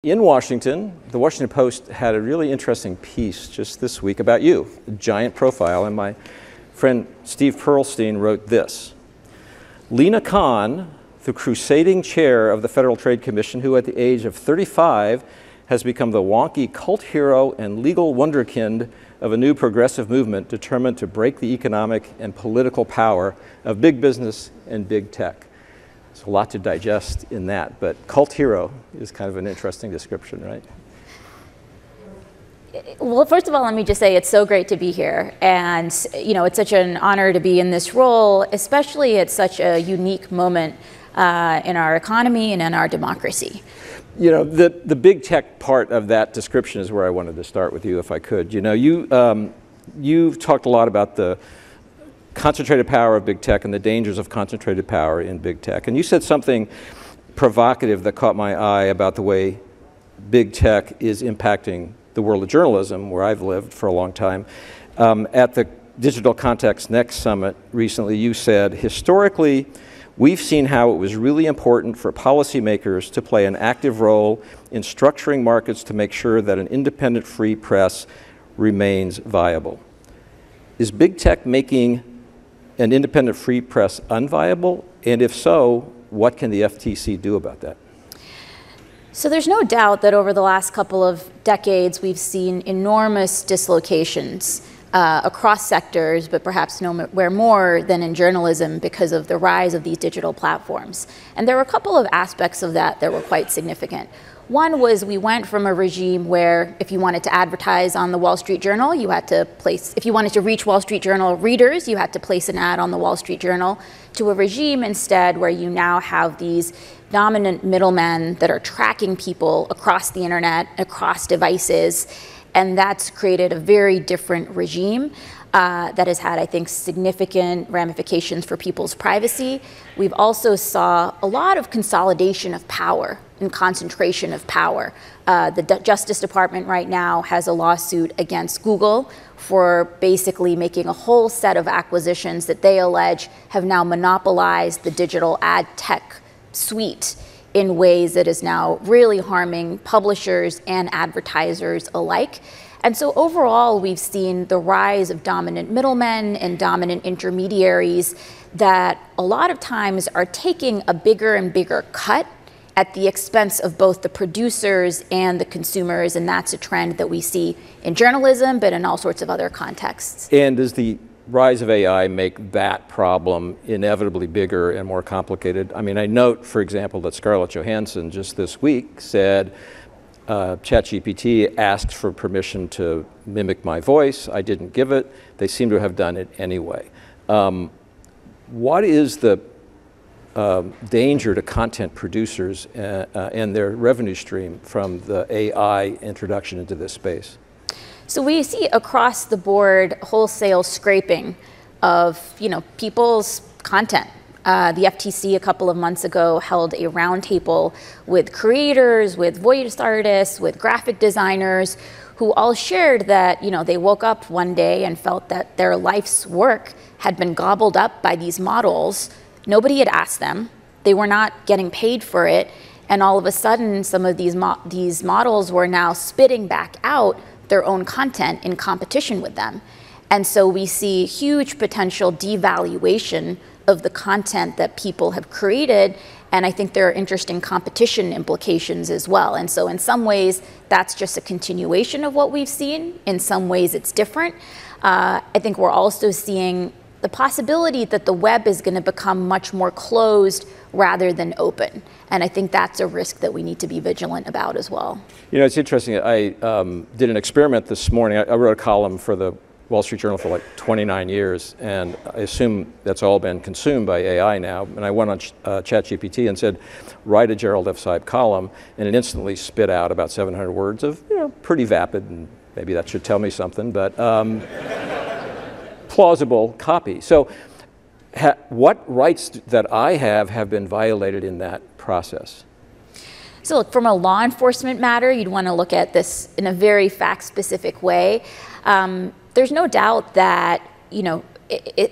In Washington, the Washington Post had a really interesting piece just this week about you, a giant profile, and my friend Steve Pearlstein wrote this. Lina, the crusading chair of the Federal Trade Commission, who at the age of 35 has become the wonky cult hero and legal wunderkind of a new progressive movement determined to break the economic and political power of big business and big tech. There's a lot to digest in that, but cult hero is kind of an interesting description, right? Well, first of all, let me just say it's so great to be here. And, you know, it's such an honor to be in this role, especially at such a unique moment in our economy and in our democracy. You know, the big tech part of that description is where I wanted to start with you, if I could. You know, you've talked a lot about the concentrated power of big tech and the dangers of concentrated power in big tech. And you said something provocative that caught my eye about the way big tech is impacting the world of journalism, where I've lived for a long time. At the Digital Context Next Summit recently, you said, historically, we've seen how it was really important for policymakers to play an active role in structuring markets to make sure that an independent free press remains viable. Is big tech making an independent free press unviable? And if so, what can the FTC do about that? So there's no doubt that over the last couple of decades, we've seen enormous dislocations across sectors, but perhaps nowhere more than in journalism because of the rise of these digital platforms. And there were a couple of aspects of that that were quite significant. One was we went from a regime where if you wanted to advertise on the Wall Street Journal, you had to place, if you wanted to reach Wall Street Journal readers, you had to place an ad on the Wall Street Journal, to a regime instead where you now have these dominant middlemen that are tracking people across the internet, across devices, and that's created a very different regime that has had, I think, significant ramifications for people's privacy. We've also saw a lot of consolidation of power and concentration of power. The Justice Department right now has a lawsuit against Google for basically making a whole set of acquisitions that they allege have now monopolized the digital ad tech suite in ways that is now really harming publishers and advertisers alike. And so overall, we've seen the rise of dominant middlemen and dominant intermediaries that a lot of times are taking a bigger and bigger cut at the expense of both the producers and the consumers, and that's a trend that we see in journalism, but in all sorts of other contexts. And does the rise of AI make that problem inevitably bigger and more complicated? I mean, I note, for example, that Scarlett Johansson just this week said, ChatGPT asked for permission to mimic my voice. I didn't give it. They seem to have done it anyway. What is the danger to content producers and their revenue stream from the AI introduction into this space? So we see across the board wholesale scraping of, you know, people's content. The FTC a couple of months ago held a roundtable with creators, with voice artists, with graphic designers, who all shared that, you know, they woke up one day and felt that their life's work had been gobbled up by these models. Nobody had asked them. They were not getting paid for it. And all of a sudden, some of these models were now spitting back out their own content in competition with them. And so we see huge potential devaluation of the content that people have created, and I think there are interesting competition implications as well. And so in some ways, that's just a continuation of what we've seen. In some ways, it's different. I think we're also seeing the possibility that the web is going to become much more closed rather than open. And I think that's a risk that we need to be vigilant about as well. You know, it's interesting. I did an experiment this morning. I wrote a column for the Wall Street Journal for like 29 years, and I assume that's all been consumed by AI now. And I went on ChatGPT and said, write a Gerald F. Seib column, and it instantly spit out about 700 words of, you know, pretty vapid, and maybe that should tell me something, but plausible copy. So what rights that I have been violated in that process? So look, from a law enforcement matter, you'd want to look at this in a very fact-specific way. There's no doubt that, you know,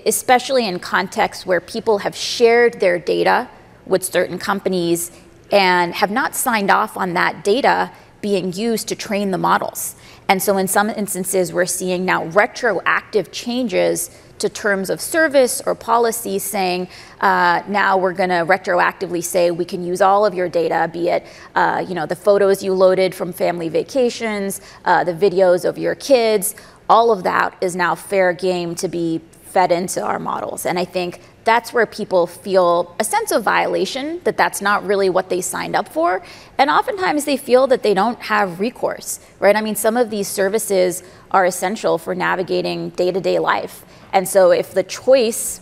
especially in contexts where people have shared their data with certain companies and have not signed off on that data being used to train the models. And so in some instances, we're seeing now retroactive changes to terms of service or policy saying, now we're going to retroactively say we can use all of your data, be it the photos you loaded from family vacations, the videos of your kids. All of that is now fair game to be fed into our models. And I think that's where people feel a sense of violation, that that's not really what they signed up for. And oftentimes they feel that they don't have recourse, right? I mean, some of these services are essential for navigating day-to-day life. And so if the choice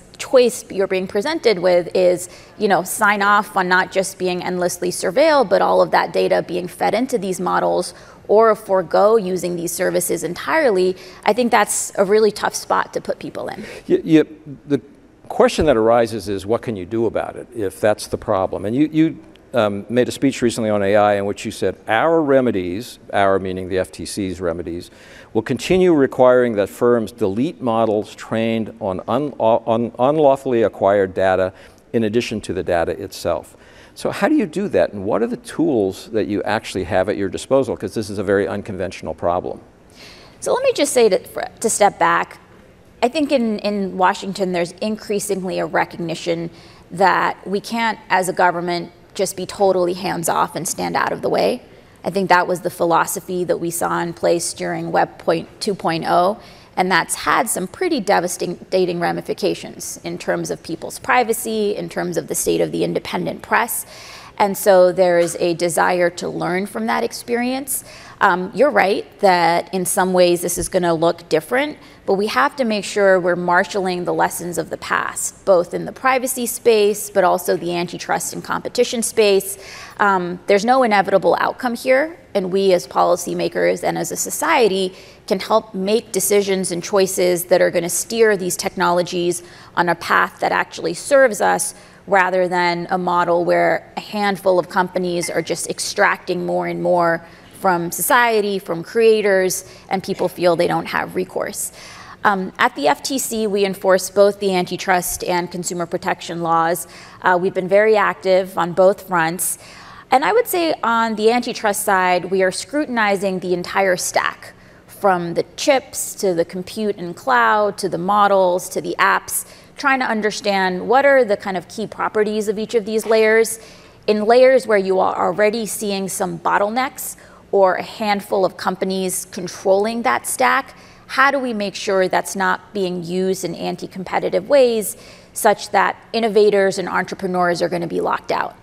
you're being presented with is, sign off on not just being endlessly surveilled, but all of that data being fed into these models, or forego using these services entirely, I think that's a really tough spot to put people in. The question that arises is, what can you do about it if that's the problem? And you made a speech recently on AI in which you said, our remedies, our meaning the FTC's remedies, will continue requiring that firms delete models trained on unlawfully acquired data in addition to the data itself. So how do you do that, and what are the tools that you actually have at your disposal? Because this is a very unconventional problem. So let me just say to step back, I think in Washington there's increasingly a recognition that we can't, as a government, just be totally hands-off and stand out of the way. I think that was the philosophy that we saw in place during Web 2.0, and that's had some pretty devastating ramifications in terms of people's privacy, in terms of the state of the independent press. And so there is a desire to learn from that experience. You're right that in some ways this is going to look different, but we have to make sure we're marshaling the lessons of the past, both in the privacy space, but also the antitrust and competition space. There's no inevitable outcome here, and we as policymakers and as a society can help make decisions and choices that are going to steer these technologies on a path that actually serves us, rather than a model where a handful of companies are just extracting more and more from society, from creators, and people feel they don't have recourse. At the FTC, we enforce both the antitrust and consumer protection laws. We've been very active on both fronts. And I would say on the antitrust side, we are scrutinizing the entire stack, from the chips to the compute and cloud, to the models, to the apps, trying to understand what are the kind of key properties of each of these layers. In layers where you are already seeing some bottlenecks or a handful of companies controlling that stack, how do we make sure that's not being used in anti-competitive ways such that innovators and entrepreneurs are going to be locked out?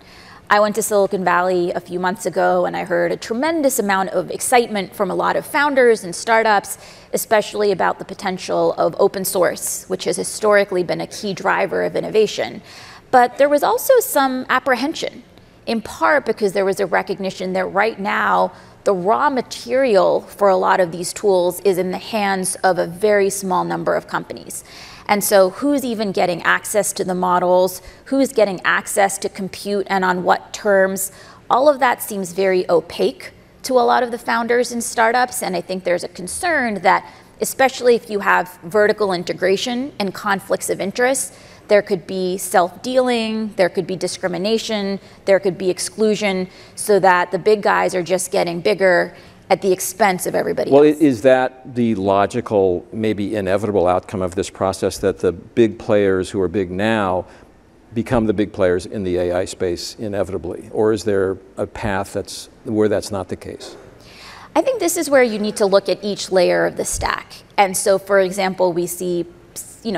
I went to Silicon Valley a few months ago and I heard a tremendous amount of excitement from a lot of founders and startups, especially about the potential of open source, which has historically been a key driver of innovation. But there was also some apprehension, in part because there was a recognition that right now the raw material for a lot of these tools is in the hands of a very small number of companies. And so who's even getting access to the models, who's getting access to compute and on what terms, all of that seems very opaque to a lot of the founders and startups. And I think there's a concern that, especially if you have vertical integration and conflicts of interest, there could be self-dealing, there could be discrimination, there could be exclusion, so that the big guys are just getting bigger at the expense of everybody else. Well, is that the logical, maybe inevitable outcome of this process, that the big players who are big now become the big players in the AI space inevitably? Or is there a path where that's not the case? I think this is where you need to look at each layer of the stack. And so, for example, we see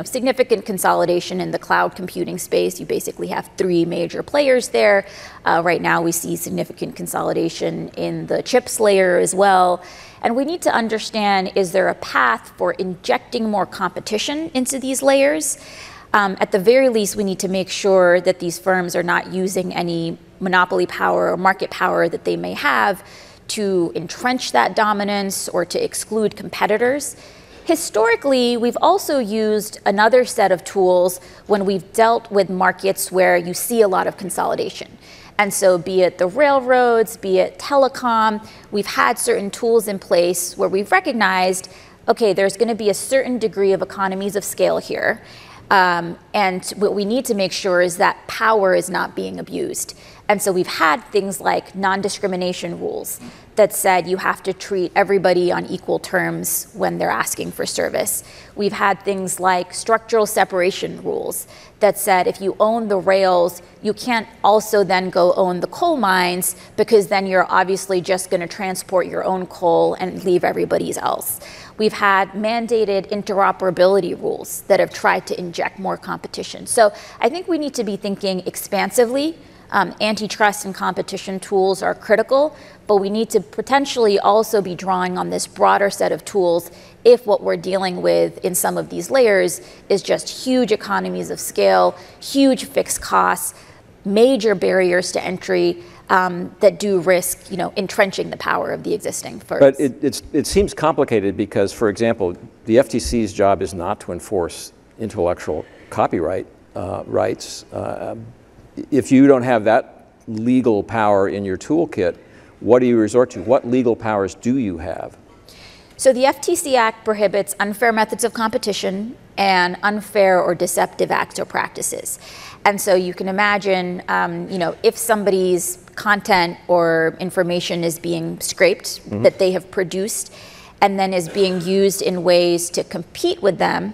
significant consolidation in the cloud computing space. You basically have three major players there. Right now we see significant consolidation in the chips layer as well. And we need to understand, is there a path for injecting more competition into these layers? At the very least, we need to make sure that these firms are not using any monopoly power or market power that they may have to entrench that dominance or to exclude competitors. Historically, we've also used another set of tools when we've dealt with markets where you see a lot of consolidation. And so be it the railroads, be it telecom, we've had certain tools in place where we've recognized, okay, there's going to be a certain degree of economies of scale here. And what we need to make sure is that power is not being abused. And so we've had things like non-discrimination rules that said you have to treat everybody on equal terms when they're asking for service. We've had things like structural separation rules that said if you own the rails, you can't also then go own the coal mines, because then you're obviously just going to transport your own coal and leave everybody's else. We've had mandated interoperability rules that have tried to inject more competition. So I think we need to be thinking expansively. Antitrust and competition tools are critical, but we need to potentially also be drawing on this broader set of tools if what we're dealing with in some of these layers is just huge economies of scale, huge fixed costs, major barriers to entry that do risk, entrenching the power of the existing firms. But it seems complicated because, for example, the FTC's job is not to enforce intellectual copyright rights. If you don't have that legal power in your toolkit, what do you resort to? What legal powers do you have? So the FTC Act prohibits unfair methods of competition and unfair or deceptive acts or practices. And so you can imagine, if somebody's content or information is being scraped that they have produced and then is being used in ways to compete with them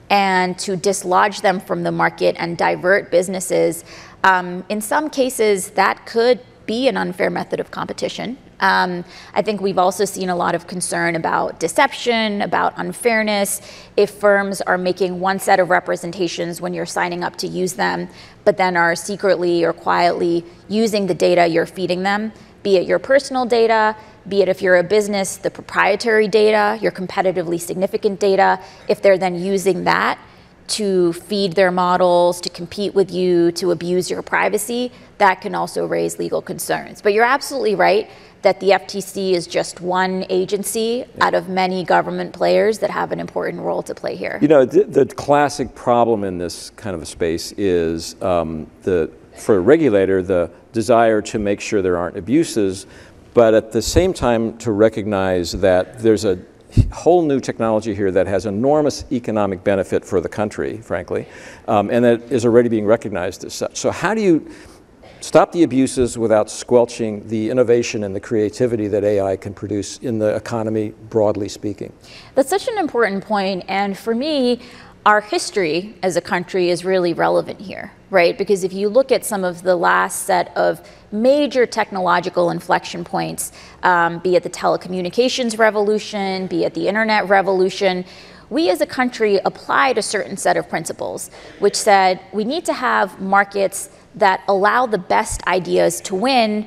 and to dislodge them from the market and divert businesses, in some cases that could be an unfair method of competition. I think we've also seen a lot of concern about deception, about unfairness. If firms are making one set of representations when you're signing up to use them, but then are secretly or quietly using the data you're feeding them, be it your personal data, be it if you're a business, the proprietary data, your competitively significant data, if they're then using that to feed their models, to compete with you, to abuse your privacy, that can also raise legal concerns. But you're absolutely right that the FTC is just one agency out of many government players that have an important role to play here. The classic problem in this kind of a space is for a regulator, the desire to make sure there aren't abuses, but at the same time to recognize that there's a whole new technology here that has enormous economic benefit for the country, frankly, and that is already being recognized as such. So how do you stop the abuses without squelching the innovation and the creativity that AI can produce in the economy, broadly speaking? That's such an important point, and for me, our history as a country is really relevant here, right? Because if you look at some of the last set of major technological inflection points, be it the telecommunications revolution, be it the internet revolution, we as a country applied a certain set of principles, which said we need to have markets that allow the best ideas to win,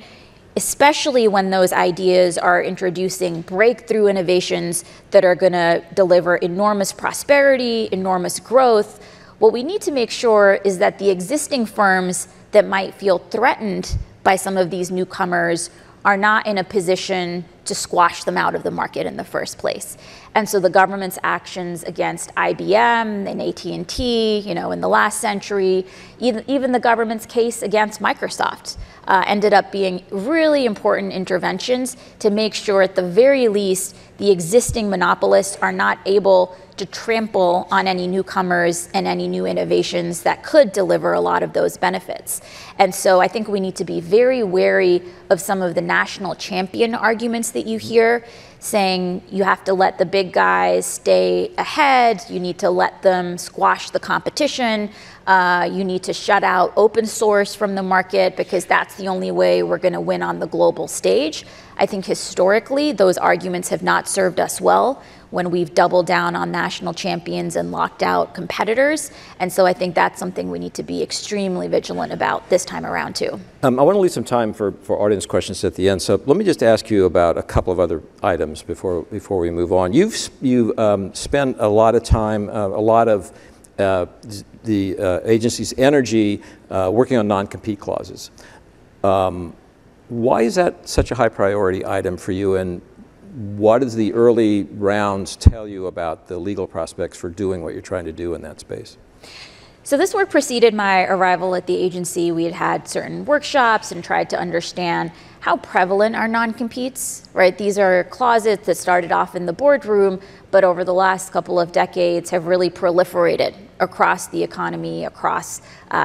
especially when those ideas are introducing breakthrough innovations that are going to deliver enormous prosperity, enormous growth. What we need to make sure is that the existing firms that might feel threatened by some of these newcomers are not in a position to squash them out of the market in the first place. And so the government's actions against IBM and AT&T, in the last century, even the government's case against Microsoft ended up being really important interventions to make sure at the very least the existing monopolists are not able to trample on any newcomers and any new innovations that could deliver a lot of those benefits. And so I think we need to be very wary of some of the national champion arguments that you hear, saying you have to let the big guys stay ahead, you need to let them squash the competition, you need to shut out open source from the market because that's the only way we're going to win on the global stage. I think historically those arguments have not served us well when we've doubled down on national champions and locked out competitors. And so I think that's something we need to be extremely vigilant about this time around too. I want to leave some time for audience questions at the end. So let me just ask you about a couple of other items before we move on. You've spent a lot of time, a lot of the agency's energy working on non-compete clauses. Why is that such a high priority item for you, and what does the early rounds tell you about the legal prospects for doing what you're trying to do in that space? So this work preceded my arrival at the agency. We had certain workshops and tried to understand how prevalent are non-competes, right? These are clauses that started off in the boardroom, but over the last couple of decades have really proliferated across the economy, across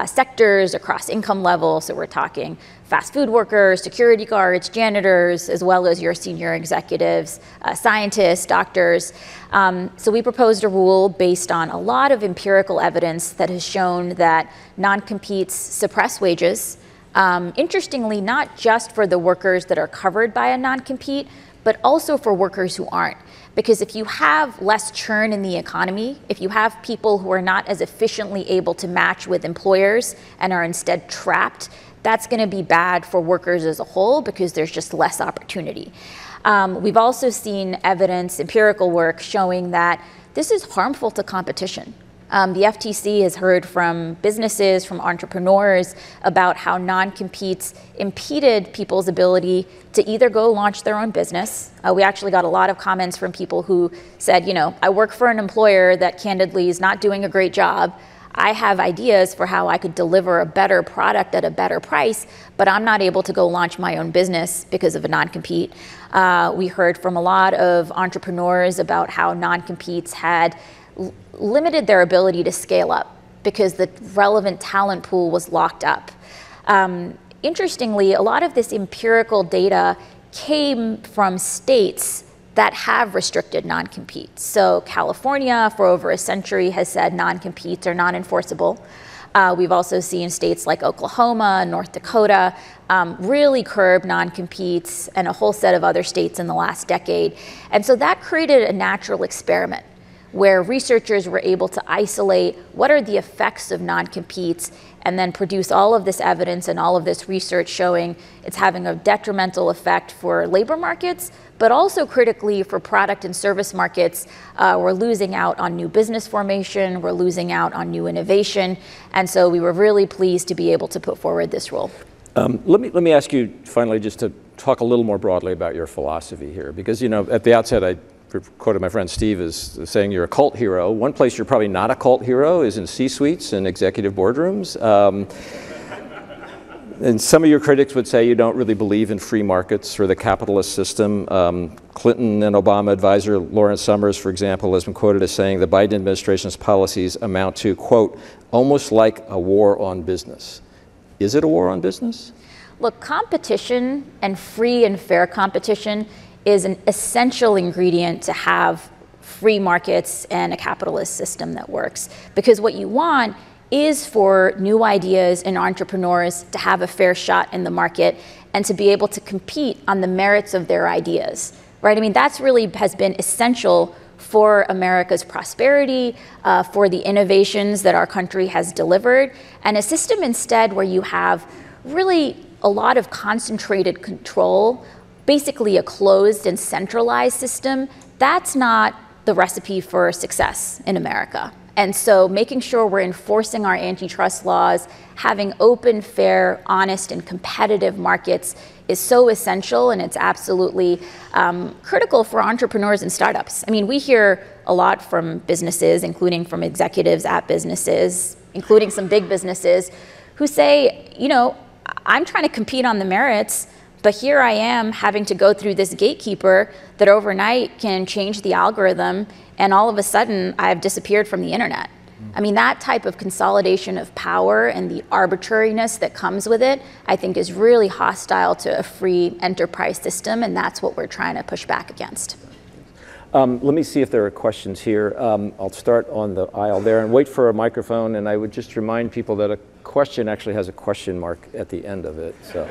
sectors, across income levels. So we're talking fast food workers, security guards, janitors, as well as your senior executives, scientists, doctors. So we proposed a rule based on a lot of empirical evidence that has shown that non-competes suppress wages. Interestingly, not just for the workers that are covered by a non-compete, but also for workers who aren't. Because if you have less churn in the economy, if you have people who are not as efficiently able to match with employers and are instead trapped, that's going to be bad for workers as a whole because there's just less opportunity. We've also seen evidence, empirical work, showing that this is harmful to competition. The FTC has heard from businesses, from entrepreneurs about how non-competes impeded people's ability to either go launch their own business. We actually got a lot of comments from people who said, you know, I work for an employer that candidly is not doing a great job. I have ideas for how I could deliver a better product at a better price, but I'm not able to go launch my own business because of a non-compete. We heard from a lot of entrepreneurs about how non-competes had limited their ability to scale up because the relevant talent pool was locked up. Interestingly, a lot of this empirical data came from states that have restricted non-competes. So California, for over a century, has said non-competes are non-enforceable. We've also seen states like Oklahoma, North Dakota, really curb non-competes, and a whole set of other states in the last decade. And so that created a natural experiment where researchers were able to isolate what are the effects of non-competes and then produce all of this evidence and all of this research showing it's having a detrimental effect for labor markets, but also critically for product and service markets. We're losing out on new business formation, we're losing out on new innovation, and so we were really pleased to be able to put forward this rule. Let me ask you finally just to talk a little more broadly about your philosophy here, because, you know, at the outset I quoted my friend Steve as saying you're a cult hero. One place you're probably not a cult hero is in C-suites and executive boardrooms. And some of your critics would say you don't really believe in free markets or the capitalist system. Clinton and Obama advisor Lawrence Summers, for example, has been quoted as saying the Biden administration's policies amount to, quote, almost like a war on business. Is it a war on business? Look, competition and free and fair competition is an essential ingredient to have free markets and a capitalist system that works. Because what you want is for new ideas and entrepreneurs to have a fair shot in the market and to be able to compete on the merits of their ideas, right? I mean, that's really has been essential for America's prosperity, for the innovations that our country has delivered, and a system instead where you have really a lot of concentrated control, basically a closed and centralized system. That's not the recipe for success in America. And so making sure we're enforcing our antitrust laws, having open, fair, honest, and competitive markets is so essential, and it's absolutely critical for entrepreneurs and startups. I mean, we hear a lot from businesses, including from executives at businesses, including some big businesses, who say, you know, I'm trying to compete on the merits, but here I am having to go through this gatekeeper that overnight can change the algorithm, and all of a sudden I've disappeared from the internet. I mean, that type of consolidation of power and the arbitrariness that comes with it, I think is really hostile to a free enterprise system, and that's what we're trying to push back against. Let me see if there are questions here. I'll start on the aisle there and wait for a microphone, and I would just remind people that a question actually has a question mark at the end of it. So.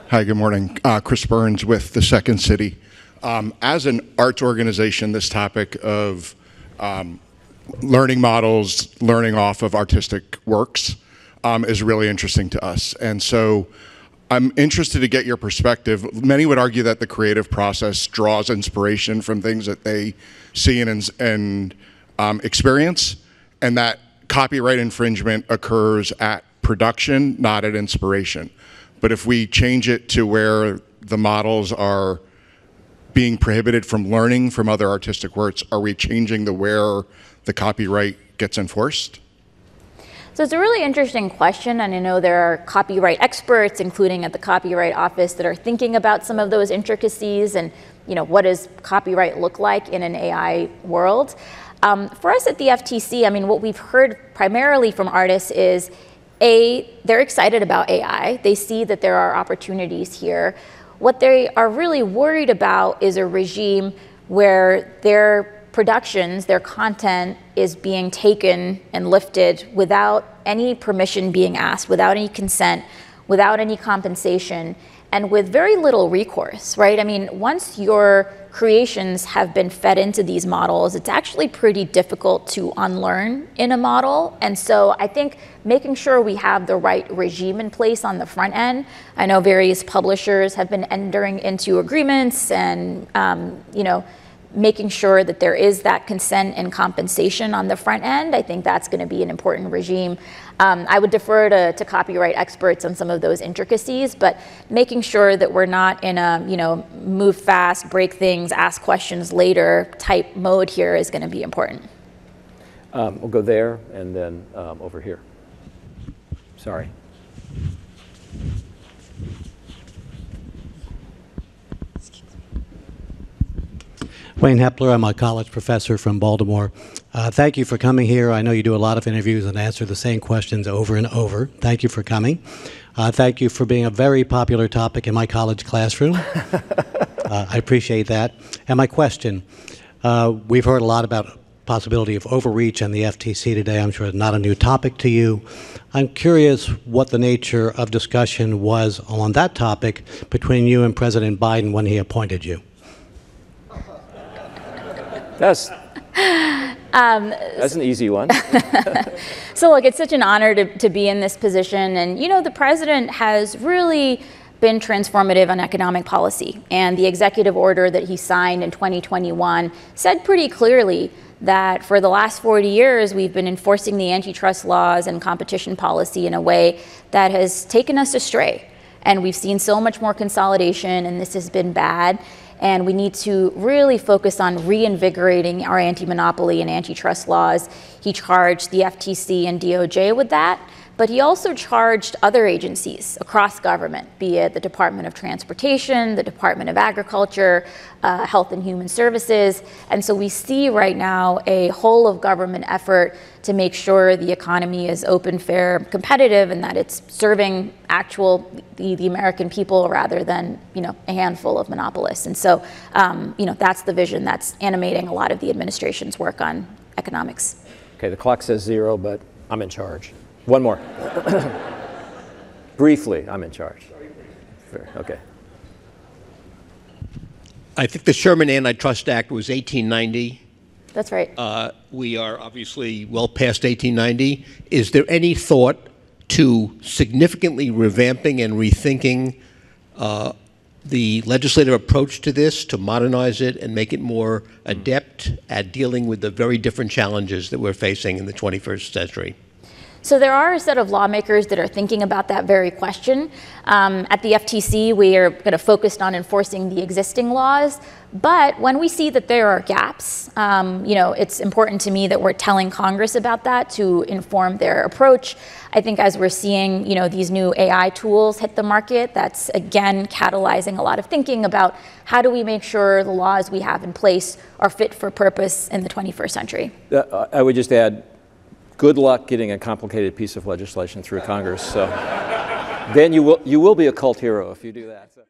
Hi, good morning. Chris Burns with The Second City. As an arts organization, this topic of learning models, learning off of artistic works is really interesting to us. And so I'm interested to get your perspective. Many would argue that the creative process draws inspiration from things that they see and experience, and that copyright infringement occurs at production, not at inspiration. But if we change it to where the models are being prohibited from learning from other artistic works, are we changing where the copyright gets enforced? So it's a really interesting question, and I know there are copyright experts, including at the Copyright Office, that are thinking about some of those intricacies and, you know, what does copyright look like in an AI world. For us at the FTC, I mean, what we've heard primarily from artists is, they're excited about AI. They see that there are opportunities here. What they are really worried about is a regime where their productions, their content is being taken and lifted without any permission being asked, without any consent, without any compensation, and with very little recourse, right? I mean, once your creations have been fed into these models, it's actually pretty difficult to unlearn in a model. And so I think making sure we have the right regime in place on the front end. I know various publishers have been entering into agreements and, making sure that there is that consent and compensation on the front end. I think that's going to be an important regime. I would defer to copyright experts on some of those intricacies, but making sure that we're not in a, move fast, break things, ask questions later type mode here is going to be important. We'll go there and then over here. Sorry. Wayne Hepler, I'm a college professor from Baltimore. Thank you for coming here. I know you do a lot of interviews and answer the same questions over and over. Thank you for coming. Thank you for being a very popular topic in my college classroom. I appreciate that. And my question, we've heard a lot about possibility of overreach and the FTC today. I'm sure it's not a new topic to you. I'm curious what the nature of discussion was on that topic between you and President Biden when he appointed you. That's an easy one. So look, it's such an honor to be in this position. And the president has really been transformative on economic policy. And the executive order that he signed in 2021 said pretty clearly that for the last 40 years, we've been enforcing the antitrust laws and competition policy in a way that has taken us astray. And we've seen so much more consolidation, and this has been bad. And we need to really focus on reinvigorating our anti-monopoly and antitrust laws. He charged the FTC and DOJ with that, but he also charged other agencies across government, be it the Department of Transportation, the Department of Agriculture, Health and Human Services. And so we see right now a whole of government effort to make sure the economy is open, fair, competitive, and that it's serving the American people rather than a handful of monopolists. And so that's the vision that's animating a lot of the administration's work on economics. Okay, the clock says 0, but I'm in charge. One more. Briefly, I'm in charge. Fair. Okay. I think the Sherman Antitrust Act was 1890. That's right. We are obviously well past 1890. Is there any thought to significantly revamping and rethinking the legislative approach to this, to modernize it and make it more adept at dealing with the very different challenges that we're facing in the 21st century? So there are a set of lawmakers that are thinking about that very question. At the FTC, we are going to focus on enforcing the existing laws. But when we see that there are gaps, it's important to me that we're telling Congress about that to inform their approach. I think as we're seeing, these new AI tools hit the market, that's again catalyzing a lot of thinking about how do we make sure the laws we have in place are fit for purpose in the 21st century. I would just add, good luck getting a complicated piece of legislation through Congress. So then you will be a cult hero if you do that. So.